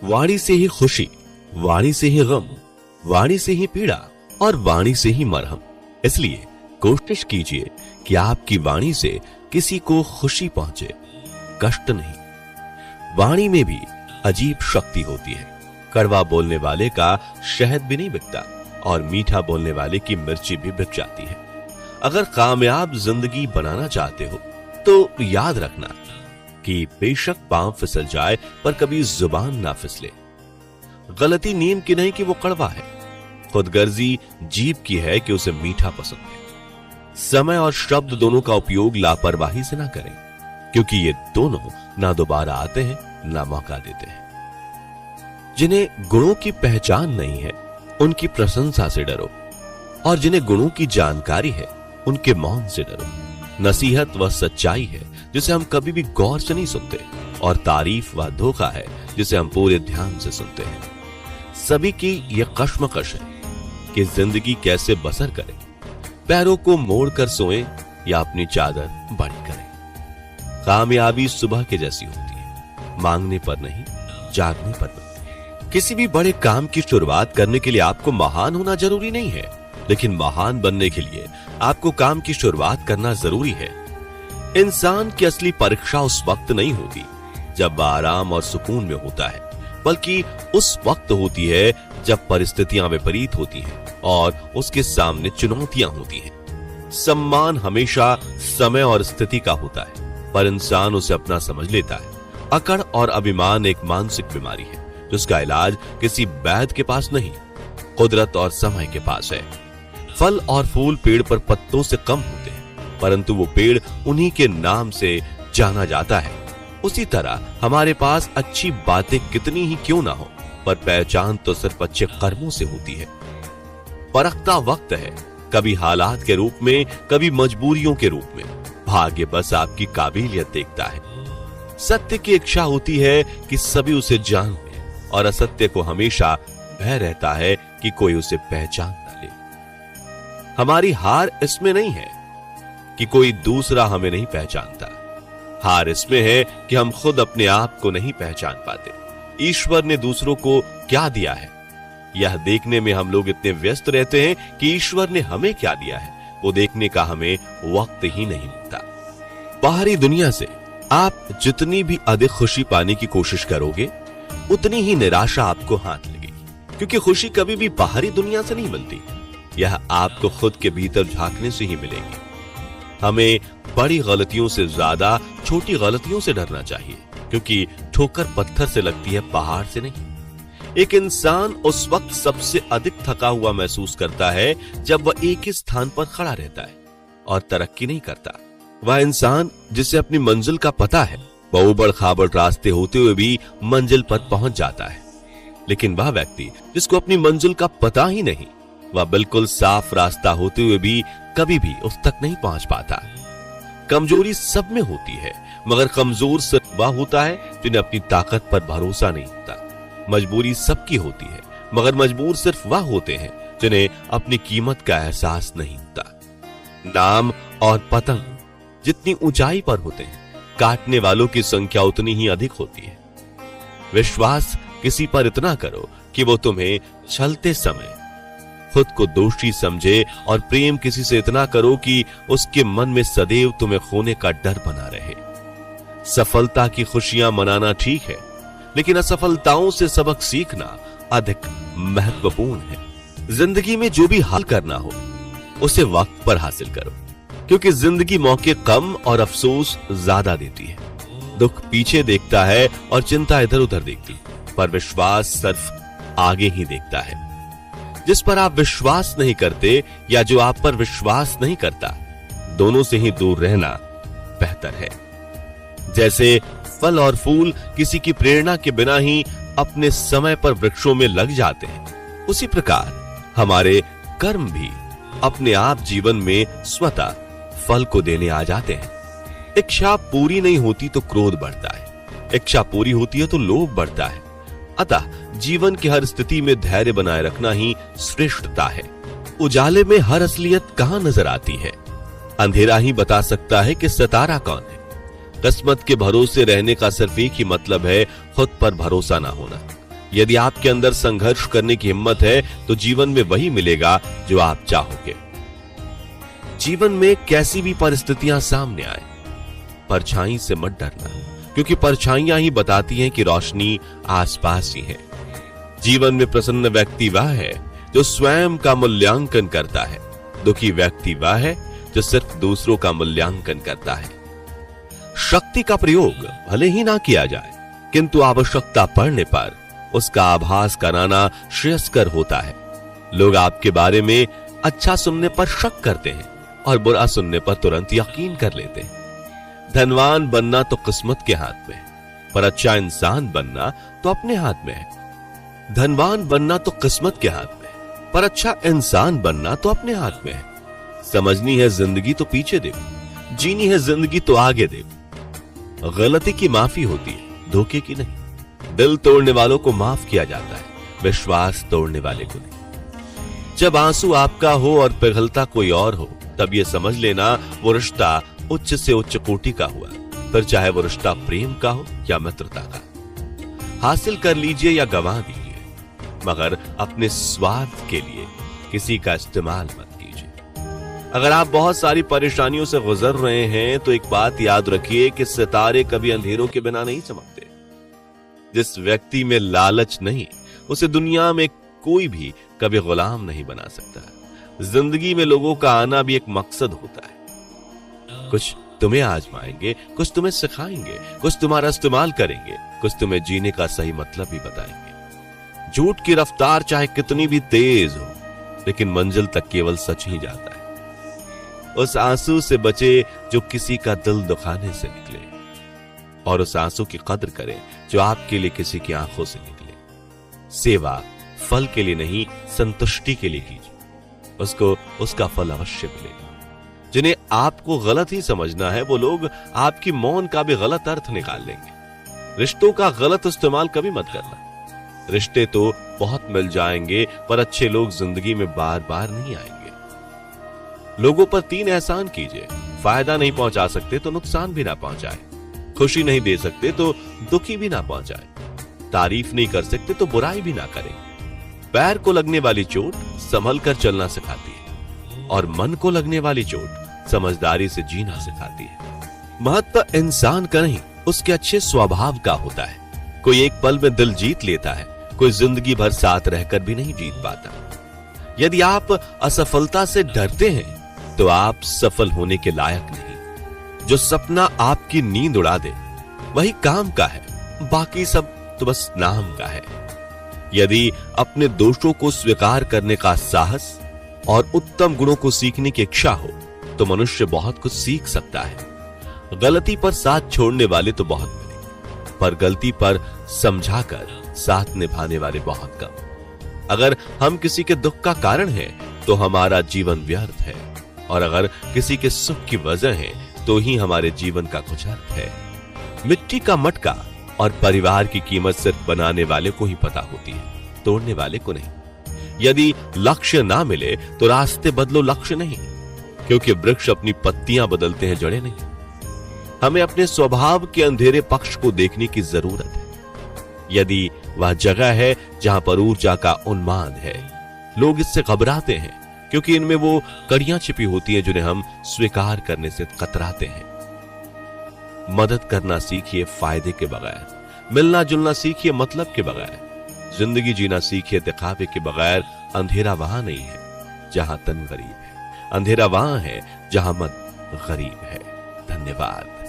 वाणी से ही खुशी, वाणी से ही गम, वाणी से ही पीड़ा और वाणी से ही मरहम। इसलिए कोशिश कीजिए कि आपकी वाणी से किसी को खुशी पहुंचे, कष्ट नहीं। वाणी में भी अजीब शक्ति होती है। कड़वा बोलने वाले का शहद भी नहीं बिकता और मीठा बोलने वाले की मिर्ची भी बिक जाती है। अगर कामयाब जिंदगी बनाना चाहते हो तो याद रखना कि बेशक पांव फिसल जाए पर कभी जुबान ना फिसले। गलती नीम की नहीं कि वो कड़वा है, खुदगर्जी जीभ की है कि उसे मीठा पसंद है। समय और शब्द दोनों का उपयोग लापरवाही से ना करें, क्योंकि ये दोनों ना दोबारा आते हैं ना मौका देते हैं। जिन्हें गुणों की पहचान नहीं है उनकी प्रशंसा से डरो, और जिन्हें गुणों की जानकारी है उनके मौन से डरो। नसीहत वह सच्चाई है जिसे हम कभी भी गौर से नहीं सुनते, और तारीफ वह धोखा है जिसे हम पूरे ध्यान से सुनते हैं। सभी की यह कश्मकश है कि जिंदगी कैसे बसर करें, पैरों को मोड़कर सोएं या अपनी चादर बड़ी करें। कामयाबी सुबह के जैसी होती है, मांगने पर नहीं, जागने पर नहीं। किसी भी बड़े काम की शुरुआत करने के लिए आपको महान होना जरूरी नहीं है, लेकिन महान बनने के लिए आपको काम की शुरुआत करना जरूरी है। इंसान की असली परीक्षा उस वक्त नहीं होती जब वह आराम और सुकून में होता है, बल्कि उस वक्त होती है जब परिस्थितियां विपरीत होती हैं और उसके सामने चुनौतियां होती हैं। सम्मान हमेशा समय और स्थिति का होता है, पर इंसान उसे अपना समझ लेता है। अकड़ और अभिमान एक मानसिक बीमारी है जिसका इलाज किसी वैद्य के पास नहीं, कुदरत और समय के पास है। फल और फूल पेड़ पर पत्तों से कम होते हैं, परंतु वो पेड़ उन्हीं के नाम से जाना जाता है। उसी तरह हमारे पास अच्छी बातें कितनी ही क्यों ना हो, पर पहचान तो सिर्फ अच्छे कर्मों से होती है। परखता वक्त है, कभी हालात के रूप में, कभी मजबूरियों के रूप में। भाग्य बस आपकी काबिलियत देखता है। सत्य की इच्छा होती है कि सभी उसे जान लें, और असत्य को हमेशा भय रहता है कि कोई उसे पहचान न ले। हमारी हार इसमें नहीं है कि कोई दूसरा हमें नहीं पहचानता, हार इसमें है कि हम खुद अपने आप को नहीं पहचान पाते। ईश्वर ने दूसरों को क्या दिया है, यह देखने में हम लोग इतने व्यस्त रहते हैं कि ईश्वर ने हमें क्या दिया है वो देखने का हमें वक्त ही नहीं मिलता। बाहरी दुनिया से आप जितनी भी अधिक खुशी पाने की कोशिश करोगे, उतनी ही निराशा आपको हाथ लगेगी, क्योंकि खुशी कभी भी बाहरी दुनिया से नहीं मिलती, यह आपको खुद के भीतर झांकने से ही मिलेगी। हमें बड़ी गलतियों से ज्यादा छोटी गलतियों से डरना चाहिए, क्योंकि ठोकर पत्थर से लगती है, पहाड़ से नहीं। एक इंसान उस वक्त सबसे अधिक थका हुआ महसूस करता है जब वह एक ही स्थान पर खड़ा रहता है और तरक्की नहीं करता। वह इंसान जिसे अपनी मंजिल का पता है, वह उबड़ खाबड़ रास्ते होते हुए भी मंजिल पर पहुंच जाता है। लेकिन वह व्यक्ति जिसको अपनी मंजिल का पता ही नहीं, वह बिल्कुल साफ रास्ता होते हुए भी कभी भी उस तक नहीं पहुंच पाता। कमजोरी सब में होती है, मगर कमजोर सिर्फ वह होता है जिन्हें अपनी ताकत पर भरोसा नहीं होता। मजबूरी सबकी होती है, मगर मजबूर सिर्फ वह होते हैं जिन्हें अपनी कीमत का एहसास नहीं होता। नाम और पतंग जितनी ऊंचाई पर होते हैं, काटने वालों की संख्या उतनी ही अधिक होती है। विश्वास किसी पर इतना करो कि वो तुम्हें छलते समय खुद को दोषी समझे, और प्रेम किसी से इतना करो कि उसके मन में सदैव तुम्हें खोने का डर बना रहे। सफलता की खुशियां मनाना ठीक है, लेकिन असफलताओं से सबक सीखना अधिक महत्वपूर्ण है। जिंदगी में जो भी हाल करना हो उसे वक्त पर हासिल करो, क्योंकि जिंदगी मौके कम और अफसोस ज्यादा देती है। दुख पीछे देखता है और चिंता इधर उधर देखती, पर विश्वास सिर्फ आगे ही देखता है। जिस पर आप विश्वास नहीं करते या जो आप पर विश्वास नहीं करता, दोनों से ही दूर रहना बेहतर है। जैसे फल और फूल किसी की प्रेरणा के बिना ही अपने समय पर वृक्षों में लग जाते हैं, उसी प्रकार हमारे कर्म भी अपने आप जीवन में स्वतः फल को देने आ जाते हैं। इच्छा पूरी नहीं होती तो क्रोध बढ़ता है, इच्छा पूरी होती है तो लोभ बढ़ता है। अतः जीवन की हर स्थिति में धैर्य बनाए रखना ही श्रेष्ठता है। उजाले में हर असलियत कहां नजर आती है, अंधेरा ही बता सकता है कि सितारा कौन है। किस्मत के भरोसे रहने का सिर्फ एक ही मतलब है, खुद पर भरोसा ना होना। यदि आपके अंदर संघर्ष करने की हिम्मत है तो जीवन में वही मिलेगा जो आप चाहोगे। जीवन में कैसी भी परिस्थितियां सामने आए, परछाई से मत डरना, क्योंकि परछाइयां ही बताती हैं कि रोशनी आसपास ही है। जीवन में प्रसन्न व्यक्ति वह है जो स्वयं का मूल्यांकन करता है, दुखी व्यक्ति वह है जो सिर्फ दूसरों का मूल्यांकन करता है। शक्ति का प्रयोग भले ही ना किया जाए, किंतु आवश्यकता पड़ने पर उसका आभास कराना श्रेयस्कर होता है। लोग आपके बारे में अच्छा सुनने पर शक करते हैं और बुरा सुनने पर तुरंत यकीन कर लेते हैं। धनवान बनना तो किस्मत के हाथ में है, पर अच्छा इंसान बनना तो अपने हाथ में है। धनवान बनना तो किस्मत के हाथ में है, पर अच्छा इंसान बनना तो अपने हाथ में है। समझनी है जिंदगी तो पीछे देखो, जीनी है जिंदगी तो आगे देखो। गलती की माफी होती है, धोखे की नहीं। दिल तोड़ने वालों को माफ किया जाता है, विश्वास तोड़ने वाले को नहीं। जब आंसू आपका हो और पिघलता कोई और हो, तब यह समझ लेना वो रिश्ता उच्च से उच्च कोटि का हुआ, फिर चाहे वो रिश्ता प्रेम का हो या मित्रता का। हासिल कर लीजिए या गंवा दीजिए, मगर अपने स्वार्थ के लिए किसी का इस्तेमाल मत कीजिए। अगर आप बहुत सारी परेशानियों से गुजर रहे हैं तो एक बात याद रखिए कि सितारे कभी अंधेरों के बिना नहीं चमकते। जिस व्यक्ति में लालच नहीं, उसे दुनिया में कोई भी कभी गुलाम नहीं बना सकता। जिंदगी में लोगों का आना भी एक मकसद होता है। कुछ तुम्हें आजमाएंगे, कुछ तुम्हें सिखाएंगे, कुछ तुम्हारा इस्तेमाल करेंगे, कुछ तुम्हें जीने का सही मतलब भी बताएंगे। झूठ की रफ्तार चाहे कितनी भी तेज हो, लेकिन मंजिल तक केवल सच ही जाता है। उस आंसू से बचे जो किसी का दिल दुखाने से निकले, और उस आंसू की कदर करें जो आपके लिए किसी की आंखों से निकले। सेवा फल के लिए नहीं, संतुष्टि के लिए कीजिए, उसको उसका फल अवश्य मिलेगा। जिन्हें आपको गलत ही समझना है, वो लोग आपकी मौन का भी गलत अर्थ निकाल लेंगे। रिश्तों का गलत इस्तेमाल कभी मत करना। रिश्ते तो बहुत मिल जाएंगे, पर अच्छे लोग जिंदगी में बार बार नहीं आएंगे। लोगों पर 3 एहसान कीजिए। फायदा नहीं पहुंचा सकते तो नुकसान भी ना पहुंचाए, खुशी नहीं दे सकते तो दुखी भी ना पहुंचाए, तारीफ नहीं कर सकते तो बुराई भी ना करें। पैर को लगने वाली चोट संभल कर चलना सिखाती है, और मन को लगने वाली चोट समझदारी से जीना सिखाती है। महत्व इंसान का नहीं, उसके अच्छे स्वभाव का होता है। कोई एक पल में दिल जीत लेता है, कोई जिंदगी भर साथ रहकर भी नहीं जीत पाता। यदि आप असफलता से डरते हैं तो आप सफल होने के लायक नहीं। जो सपना आपकी नींद उड़ा दे वही काम का है, बाकी सब तो बस नाम का है। यदि अपने दोषों को स्वीकार करने का साहस और उत्तम गुणों को सीखने की इच्छा हो तो मनुष्य बहुत कुछ सीख सकता है। गलती पर साथ छोड़ने वाले तो बहुत मिले, पर गलती पर समझाकर साथ निभाने वाले बहुत कम। अगर हम किसी के दुख का कारण हैं तो हमारा जीवन व्यर्थ है, और अगर किसी के सुख की वजह है तो ही हमारे जीवन का कुछ अर्थ है। मिट्टी का मटका और परिवार की कीमत सिर्फ बनाने वाले को ही पता होती है, तोड़ने वाले को नहीं। यदि लक्ष्य ना मिले तो रास्ते बदलो, लक्ष्य नहीं, क्योंकि वृक्ष अपनी पत्तियां बदलते हैं, जड़ें नहीं। हमें अपने स्वभाव के अंधेरे पक्ष को देखने की जरूरत है। यदि वह जगह है जहां पर ऊर्जा का उन्माद है, लोग इससे घबराते हैं क्योंकि इनमें वो कड़ियां छिपी होती हैं जिन्हें हम स्वीकार करने से कतराते हैं। मदद करना सीखिए फायदे के बगैर, मिलना जुलना सीखिए मतलब के बगैर, जिंदगी जीना सीखिए दिखावे के बगैर। अंधेरा वहां नहीं है जहां तन गरीब है, अंधेरा वहां है जहां मन गरीब है। धन्यवाद।